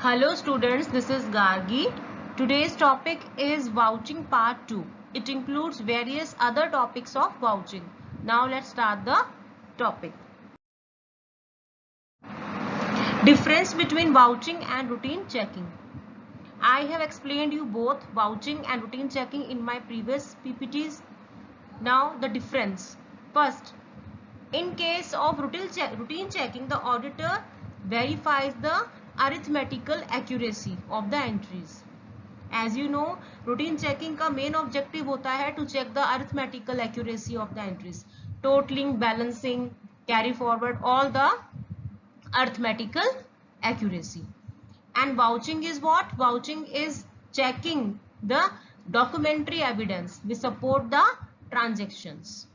Hello students, this is Gargi. Today's topic is vouching part 2. It includes various other topics of vouching. Now let's start the topic. Difference between vouching and routine checking. I have explained you both vouching and routine checking in my previous PPTs. Now the difference. First, in case of routine checking, the auditor verifies the arithmetical accuracy of the entries. As you know, routine checking का main objective होता है to check the arithmetical accuracy of the entries, totaling, balancing, carry forward, all the arithmetical accuracy. And vouching is what? Vouching is checking the documentary evidence which support the transactions.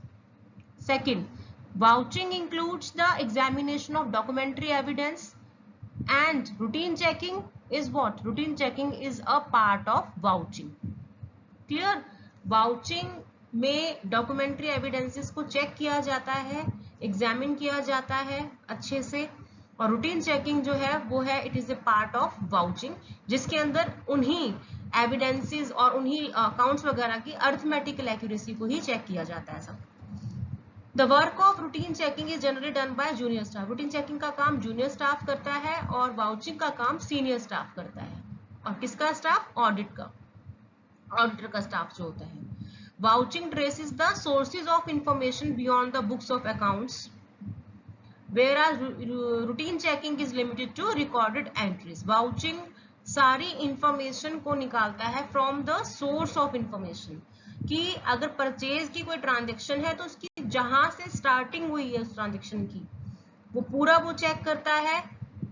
Second, vouching includes the examination of documentary evidence, and routine checking is what? Routine checking is a part of vouching. Clear? Vouching में documentary evidences को check किया जाता है, examine किया जाता है अच्छे से, और routine checking जो है वो है it is a part of vouching, जिसके अंदर उन्हीं evidences और उन्हीं accounts वगैरह की arithmetical accuracy को ही check किया जाता है सब. The work of routine checking is generally done by junior staff. Routine checking का काम junior staff करता है और vouching का काम senior staff करता है. और किसका staff? Audit का, auditor का staff जो होता है. Vouching traces the sources of information beyond the books of accounts, whereas routine checking is limited to recorded entries. Vouching सारी information को निकालता है from the source of information, कि अगर परचेज की कोई ट्रांजेक्शन है तो उसकी जहां से स्टार्टिंग हुई है उस ट्रांजेक्शन की वो पूरा वो चेक करता है,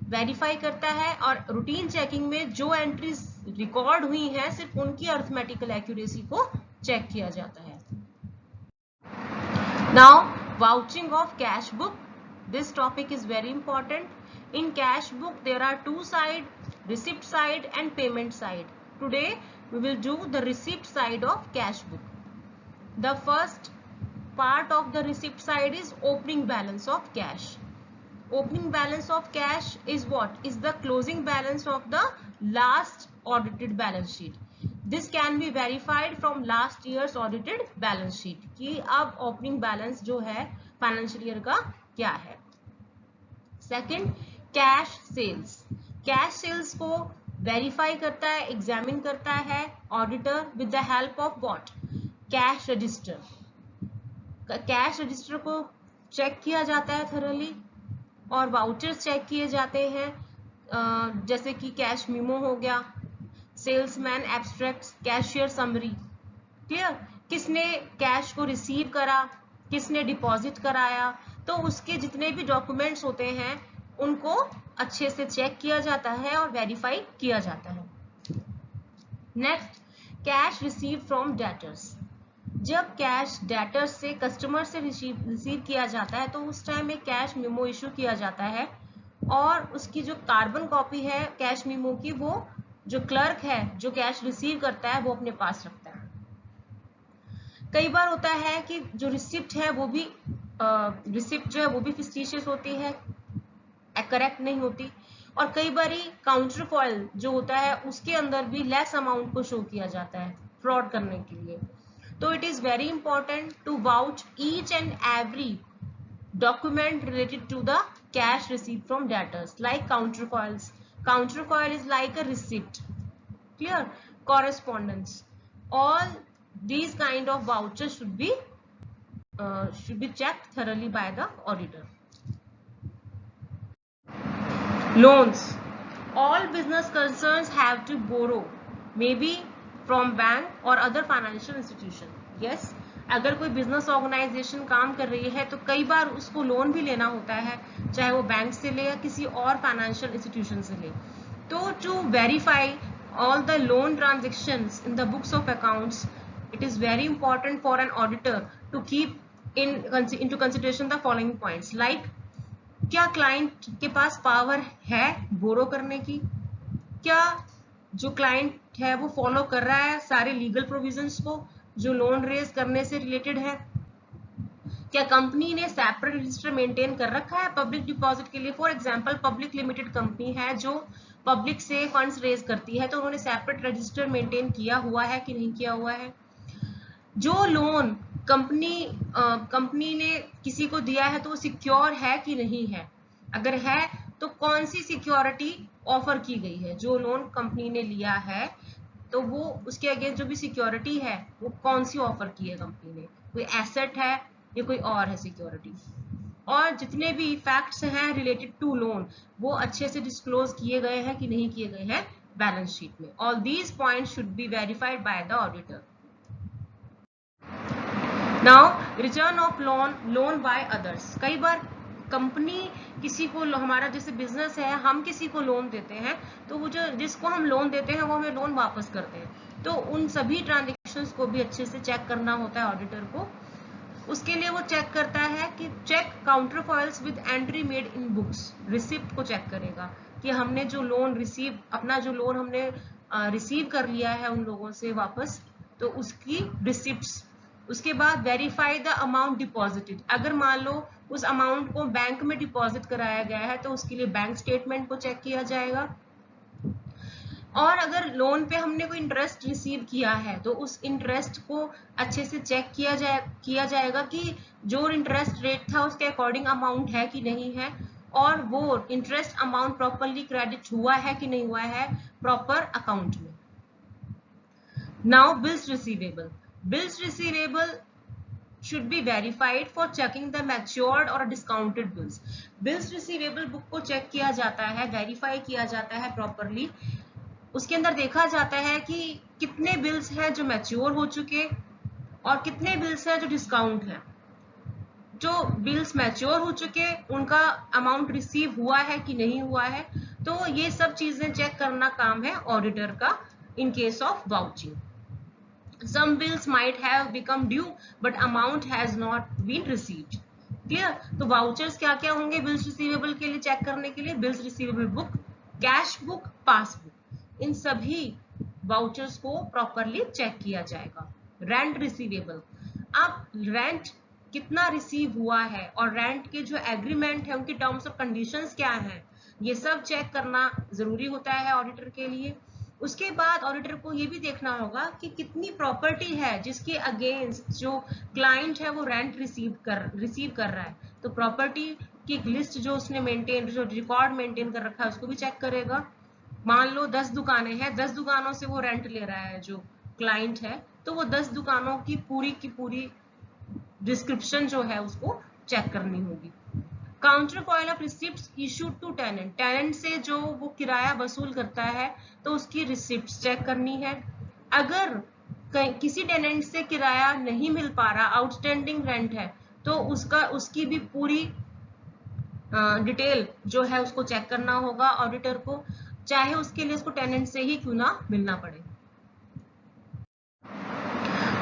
वेरीफाई करता है, और रूटीन चेकिंग में जो एंट्रीज रिकॉर्ड हुई हैं सिर्फ उनकी अरिथमेटिकल एक्यूरेसी को चेक किया जाता है. Now vouching of cash book. This topic is very important. In cash book there are two side, receipt side and payment side. Today we will do the receipt side of cash book. The first part of the receipt side is opening balance of cash. Opening balance of cash is what? Is the closing balance of the last audited balance sheet. This can be verified from last year's audited balance sheet कि अब opening balance जो है financial year का क्या है. Second, cash sales. Cash sales को verify करता है, एग्जामिन करता है auditor with the help of what? Cash register. Cash register को चेक किया जाता है थरोली, और वाउचर्स चेक किए जाते हैं, जैसे कि कैश मीमो हो गया, salesman abstracts, cashier summary. Clear? किसने कैश को रिसीव करा, किसने डिपॉजिट कराया, तो उसके जितने भी डॉक्यूमेंट्स होते हैं उनको अच्छे से चेक किया जाता है और वेरीफाई किया जाता है. Next, cash receive from debtors. जब कैश डेटर्स से, कस्टमर से रिसीव किया जाता है तो उस टाइम एक कैश मेमो इशू किया जाता है, और उसकी जो कार्बन कॉपी है कैश मेमो की वो जो क्लर्क है जो कैश रिसीव करता है वो अपने पास रखता है. कई बार होता है कि जो रिसिप्ट है वो भी रिसिप्ट जो है वो भी फिस्टिशियस होती है, करेक्ट नहीं होती, और कई बार काउंटर फॉइल जो होता है उसके अंदर भी लेस अमाउंट को शो किया जाता है फ्रॉड करने के लिए. तो it is very important to vouch each and every document related to the cash receive from debtors like counter foils. Counter foil is like a receipt. Clear? Correspondence. All these kind of vouchers should be checked thoroughly by the auditor. Loans. All business concerns have to borrow, maybe from bank or other financial institution. Yes, अगर कोई business organization काम कर रही है तो कई बार उसको loan भी लेना होता है, चाहे वो बैंक से ले या किसी और financial institution से ले. तो to verify all the loan transactions in the books of accounts, it is very important for an auditor to keep into consideration the following points, like क्या क्लाइंट के पास पावर है बोरो करने की, क्या जो क्लाइंट है वो फॉलो कर रहा है सारे लीगल प्रोविजंस को जो लोन रेज करने से रिलेटेड है, क्या कंपनी ने सेपरेट रजिस्टर मेंटेन कर रखा है पब्लिक डिपॉजिट के लिए. For example public limited company है जो पब्लिक से फंड्स रेज करती है तो उन्होंने सेपरेट रजिस्टर मेंटेन किया हुआ है कि नहीं किया हुआ है। जो लोन कंपनी ने किसी को दिया है तो वो सिक्योर है कि नहीं है, अगर है तो कौन सी सिक्योरिटी ऑफर की गई है। जो लोन कंपनी ने लिया है तो वो उसके अगेंस्ट जो भी सिक्योरिटी है वो कौन सी ऑफर की है कंपनी ने, कोई एसेट है या कोई और है सिक्योरिटी। और जितने भी फैक्ट्स हैं रिलेटेड टू लोन वो अच्छे से डिस्क्लोज किए गए हैं कि नहीं किए गए हैं बैलेंस शीट में। All these points should be verified by the auditor. Now return of loan by others. कई बार कंपनी किसी को, हमारा जैसे बिजनेस है, हम किसी को लोन देते हैं तो वो जो जिसको हम लोन देते हैं वो हमें लोन वापस करते हैं, तो उन सभी ट्रांजेक्शन्स को भी अच्छे से चेक करना होता है ऑडिटर को। उसके लिए वो चेक करता है कि check counter foils with entry made in books. Receipt को चेक करेगा कि हमने जो लोन रिसीव, अपना जो लोन हमने रिसीव कर लिया है उन लोगों से वापस, तो उसकी रिसिप्ट्स। उसके बाद वेरीफाई द अमाउंट डिपॉजिटेड। अगर मान लो उस अमाउंट को बैंक में डिपॉजिट कराया गया है तो उसके लिए बैंक स्टेटमेंट को चेक किया जाएगा। और अगर लोन पे हमने कोई इंटरेस्ट रिसीव किया है तो उस इंटरेस्ट को अच्छे से चेक किया जाएगा कि जो इंटरेस्ट रेट था उसके अकॉर्डिंग अमाउंट है कि नहीं है, और वो इंटरेस्ट अमाउंट प्रॉपरली क्रेडिट हुआ है कि नहीं हुआ है प्रॉपर अकाउंट में। Now bills receivable. Bills receivable should be verified for checking the matured or discounted bills. Bills receivable book को चेक किया जाता है, वेरीफाई किया जाता है प्रॉपरली। उसके अंदर देखा जाता है कि कितने बिल्स हैं जो मैच्योर हो चुके और कितने बिल्स हैं जो डिस्काउंट हैं। जो बिल्स मैच्योर हो चुके उनका अमाउंट रिसीव हुआ है कि नहीं हुआ है, तो ये सब चीजें चेक करना काम है ऑडिटर का in case of vouching. Some bills might have become due but amount has not been received. Clear? तो वाउचर्स क्या क्या होंगे बिल्स रिसीवेबल के लिए चेक करने के लिए? Bills receivable book, cash book, passbook, इन सभी वाउचर्स को प्रॉपरली चेक किया जाएगा। रेंट रिसीवेबल, अब रेंट कितना रिसीव हुआ है और रेंट के जो एग्रीमेंट है उनकी टर्म्स और कंडीशंस क्या हैं, ये सब चेक करना जरूरी होता है ऑडिटर के लिए। उसके बाद ऑडिटर को ये भी देखना होगा कि कितनी प्रॉपर्टी है जिसके अगेंस्ट जो क्लाइंट है वो रेंट रिसीव कर रहा है, तो प्रॉपर्टी की लिस्ट जो उसने जो रिकॉर्ड मेंटेन कर रखा है उसको भी चेक करेगा। मान लो 10 दुकानें हैं, 10 दुकानों से वो रेंट ले रहा है जो क्लाइंट है, तो वो 10 दुकानों की पूरी डिस्क्रिप्शन जो है उसको चेक करनी होगी। Counter foil of receipts issued to tenant. Tenant से जो वो किराया वसूल करता है तो उसकी रिसिप्ट्स चेक करनी है। अगर किसी टेनेंट से किराया नहीं मिल पा रहा, आउटस्टैंडिंग रेंट है, तो उसकी भी पूरी डिटेल जो है उसको चेक करना होगा ऑडिटर को, चाहे उसके लिए उसको टेनेंट से ही क्यों ना मिलना पड़े।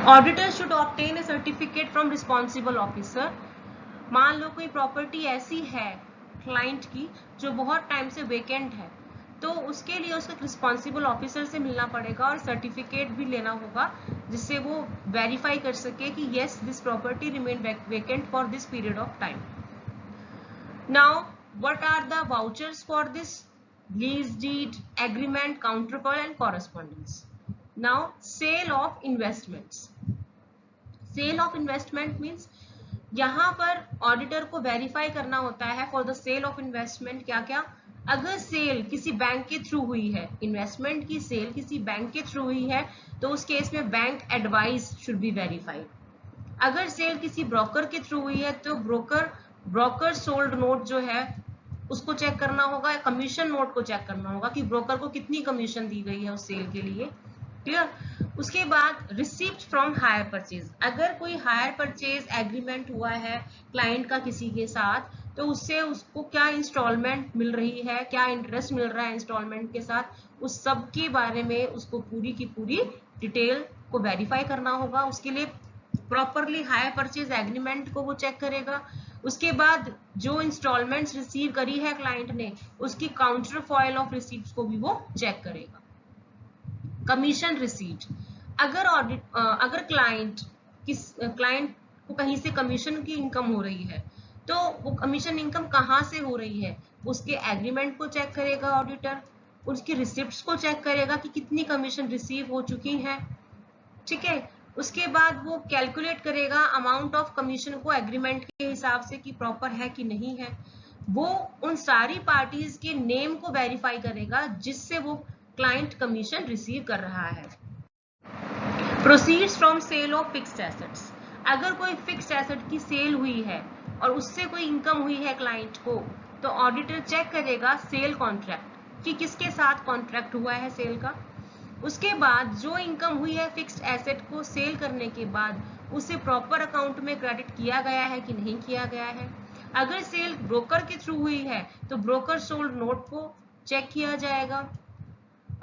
Auditor should obtain A certificate from responsible officer. मान लो कोई प्रॉपर्टी ऐसी है क्लाइंट की जो बहुत टाइम से वेकेंट है, तो उसके लिए उसको रिस्पॉन्सिबल ऑफिसर से मिलना पड़ेगा और सर्टिफिकेट भी लेना होगा जिससे वो वेरीफाई कर सके कि yes this property remain vacant for this period of time. Now what are the vouchers for this? Lease deed, agreement, counterfoil and correspondence. Now sale of investments. Sale of investment means यहाँ पर auditor को verify करना होता है for the sale of investment क्या क्या। अगर cell किसी बैंक के थ्रू हुई है, इन्वेस्टमेंट की सेल किसी बैंक के थ्रू हुई है, तो उस केस में bank advice should be verified. अगर सेल किसी ब्रोकर के थ्रू हुई है तो ब्रोकर सोल्ड नोट जो है उसको चेक करना होगा, कमीशन नोट को चेक करना होगा कि ब्रोकर को कितनी कमीशन दी गई है उस सेल के लिए। क्लियर? उसके बाद रिसीप्ट फ्रॉम हायर परचेज। अगर कोई हायर परचेज एग्रीमेंट हुआ है क्लाइंट का किसी के साथ, तो उससे उसको क्या इंस्टॉलमेंट मिल रही है, क्या इंटरेस्ट मिल रहा है इंस्टॉलमेंट के साथ, उस सब के बारे में उसको पूरी की पूरी डिटेल को वेरीफाई करना होगा। उसके लिए प्रॉपरली हायर परचेज एग्रीमेंट को वो चेक करेगा। उसके बाद जो इंस्टॉलमेंट्स रिसीव करी है क्लाइंट ने उसकी काउंटर फॉइल ऑफ रिसीप्ट को भी वो चेक करेगा। कमीशन रिसीव्ड, अगर क्लाइंट को कहीं से कमीशन की इनकम हो रही है तो वो कमीशन इनकम कहाँ से हो रही है उसके एग्रीमेंट को चेक करेगा ऑडिटर। उसकी रिसिप्ट्स को चेक करेगा कि कितनी कमीशन रिसीव हो चुकी है, ठीक है। उसके बाद वो कैलकुलेट करेगा अमाउंट ऑफ कमीशन को एग्रीमेंट के हिसाब से कि प्रॉपर है कि नहीं है। वो उन सारी पार्टीज के नेम को वेरीफाई करेगा जिससे वो क्लाइंट कमीशन रिसीव कर रहा है। Proceeds from sale of fixed assets, अगर कोई फिक्स्ड एसेट की सेल हुई है और उससे कोई इनकम हुई है क्लाइंट को, तो ऑडिटर चेक करेगा सेल कॉन्ट्रैक्ट कि किसके साथ कॉन्ट्रैक्ट हुआ है सेल का। उसके बाद जो इनकम हुई है फिक्स्ड एसेट को सेल करने के बाद उसे प्रॉपर अकाउंट में क्रेडिट किया गया है कि नहीं किया गया है। अगर सेल ब्रोकर के थ्रू हुई है तो ब्रोकर सोल्ड नोट को चेक किया जाएगा।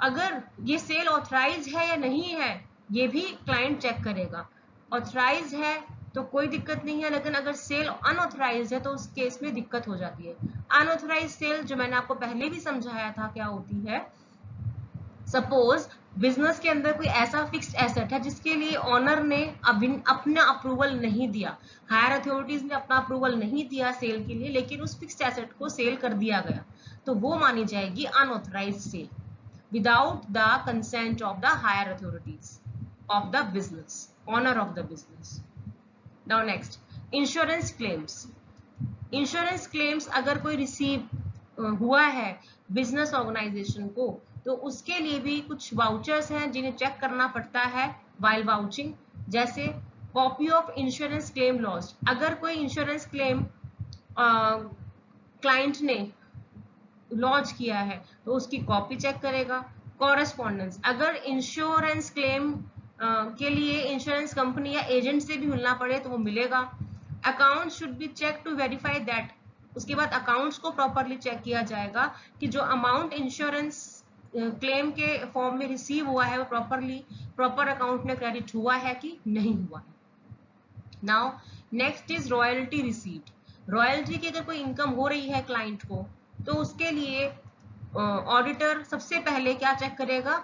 अगर ये सेल ऑथराइज है या नहीं है ये भी क्लाइंट चेक करेगा। ऑथराइज है तो कोई दिक्कत नहीं है, लेकिन अगर सेल अनऑथराइज है तो उस केस में दिक्कत हो जाती है। अनऑथराइज सेल जो मैंने आपको पहले भी समझाया था क्या होती है, सपोज बिजनेस के अंदर कोई ऐसा फिक्स्ड एसेट है जिसके लिए ऑनर ने अपना अप्रूवल नहीं दिया, हायर अथॉरिटीज ने अपना अप्रूवल नहीं दिया सेल के लिए, लेकिन उस फिक्स्ड एसेट को सेल कर दिया गया, तो वो मानी जाएगी unauthorised sale without the consent of the higher authorities of the business, owner of the business. Now next, insurance claims. Insurance claims अगर कोई रिसीव हुआ है बिजनेस ऑर्गेनाइजेशन को, तो उसके लिए भी कुछ वाउचर्स हैं जिन्हें चेक करना पड़ता है वाइल वाउचिंग, जैसे copy of insurance claim lost. अगर कोई इंश्योरेंस क्लेम क्लाइंट ने लॉन्च किया है तो उसकी कॉपी चेक करेगा। कॉरेस्पॉन्डेंस, अगर इंश्योरेंस क्लेम के लिए इंश्योरेंस कंपनी या एजेंट से भी मिलना पड़े तो वो मिलेगा। Account should be check to verify that, उसके बाद अकाउंट्स को प्रॉपरली चेक किया जाएगा कि जो अमाउंट इंश्योरेंस क्लेम के फॉर्म में रिसीव हुआ है वो प्रॉपर अकाउंट में क्रेडिट हुआ है कि नहीं हुआ है। Now next is royalty receipt. Royalty की अगर कोई इनकम हो रही है क्लाइंट को तो उसके लिए ऑडिटर सबसे पहले क्या चेक करेगा,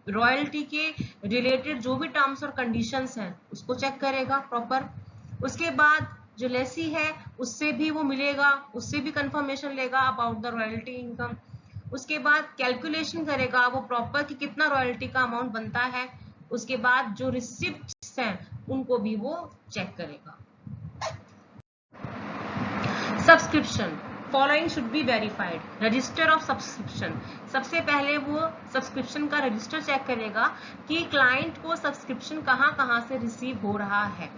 रॉयल्टी के रिलेटेड जो भी टर्म्स और कंडीशंस हैं उसको चेक करेगा प्रॉपर। उसके बाद जो लेसी है उससे भी वो मिलेगा, उससे भी कंफर्मेशन लेगा अबाउट द रॉयल्टी इनकम। उसके बाद कैलकुलेशन करेगा वो प्रॉपर कि कितना रॉयल्टी का अमाउंट बनता है। उसके बाद जो रिसिप्ट्स हैं उनको भी वो चेक करेगा। Subscription, following should be verified. Register of subscription, सबसे पहले वो सब्सक्रिप्शन का रजिस्टर चेक करेगा कि क्लाइंट को सब्सक्रिप्शन कहाँ से रिसीव हो रहा है,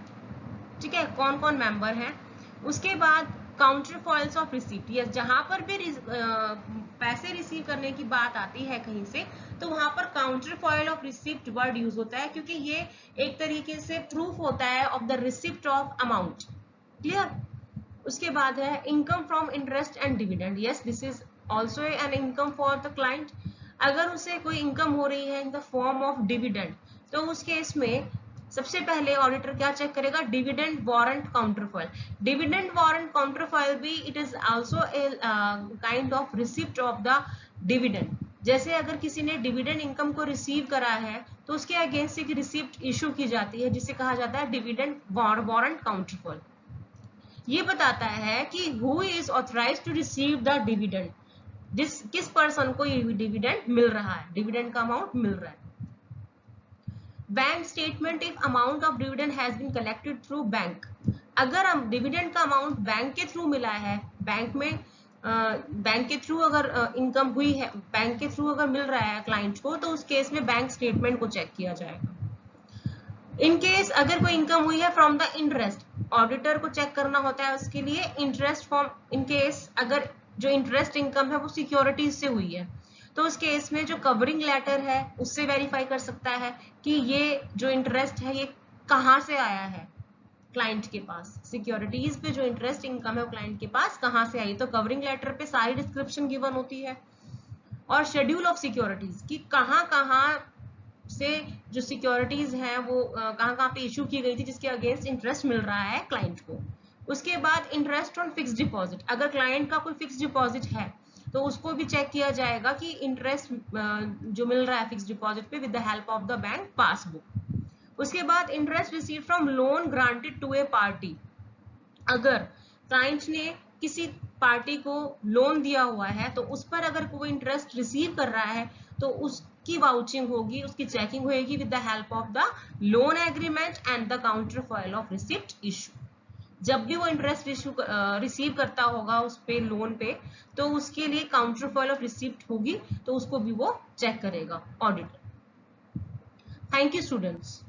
ठीक है, कौन कौन मेंबर हैं। उसके बाद counter foils of receipt, yes, जहां पर भी पैसे रिसीव करने की बात आती है कहीं से तो वहां पर counter foil of receipt word use होता है, क्योंकि ये एक तरीके से प्रूफ होता है of the receipt of amount. Clear. उसके बाद है income from interest and dividend, yes, this is also an income for the client. अगर उसे कोई इनकम हो रही है in the form of dividend तो उस केस में सबसे पहले ऑडिटर क्या चेक करेगा, डिविडेंड वारंट काउंटरफॉइल। डिविडेंड वारंट काउंटरफॉइल भी it is also a kind of receipt of the dividend. जैसे अगर किसी ने डिविडेंड इनकम को रिसीव करा है तो उसके अगेंस्ट एक रिसिप्ट इशू की जाती है जिसे कहा जाता है डिविडेंड वारंट काउंटरफॉइल। ये बताता है कि who is authorised to receive the dividend, किस पर्सन को ये डिविडेंड मिल रहा है, डिविडेंड का अमाउंट मिल रहा है। Bank statement, if amount of dividend has been collected through bank, अगर हम डिविडेंड का अमाउंट बैंक के थ्रू मिला है, बैंक में बैंक के थ्रू अगर इनकम हुई है, बैंक के थ्रू अगर मिल रहा है क्लाइंट को, तो उस केस में बैंक स्टेटमेंट को चेक किया जाएगा। इन केस अगर कोई इनकम हुई है फ्रॉम द इंटरेस्ट, ऑडिटर को चेक करना होता है उसके लिए इंटरेस्ट फ्रॉम, इन केस अगर जो इंटरेस्ट इनकम है वो सिक्योरिटीज से हुई है तो उस केस में जो कवरिंग लेटर है उससे वेरीफाई कर सकता है कि ये जो इंटरेस्ट है ये कहाँ से आया है क्लाइंट के पास, सिक्योरिटीज पे जो इंटरेस्ट इनकम है वो क्लाइंट के पास कहाँ से आई, तो कवरिंग लेटर पे सारी डिस्क्रिप्शन गिवन होती है। और शेड्यूल ऑफ सिक्योरिटीज कि कहाँ से जो सिक्योरिटीज हैं वो कहाँ पे इशू की गई थी जिसके अगेंस्ट इंटरेस्ट मिल रहा है क्लाइंट को। उसके बाद इंटरेस्ट ऑन फिक्स्ड डिपॉजिट, अगर क्लाइंट का कोई फिक्स्ड डिपॉजिट है तो उसको भी चेक किया जाएगा कि इंटरेस्ट जो मिल रहा है फिक्स्ड डिपॉजिट पे with the help of the bank passbook. उसके बाद interest received from loan granted to a party, अगर क्लाइंट ने किसी पार्टी को लोन दिया हुआ है तो उस पर अगर कोई इंटरेस्ट रिसीव कर रहा है तो उसकी वाउचिंग होगी, उसकी चेकिंग होगी with the help of the loan agreement and the counter foil of receipt issue. जब भी वो इंटरेस्ट इशू रिसीव करता होगा उस पे लोन पे, तो उसके लिए काउंटर फॉइल ऑफ रिसिप्ट होगी, तो उसको भी वो चेक करेगा ऑडिटर। Thank you students.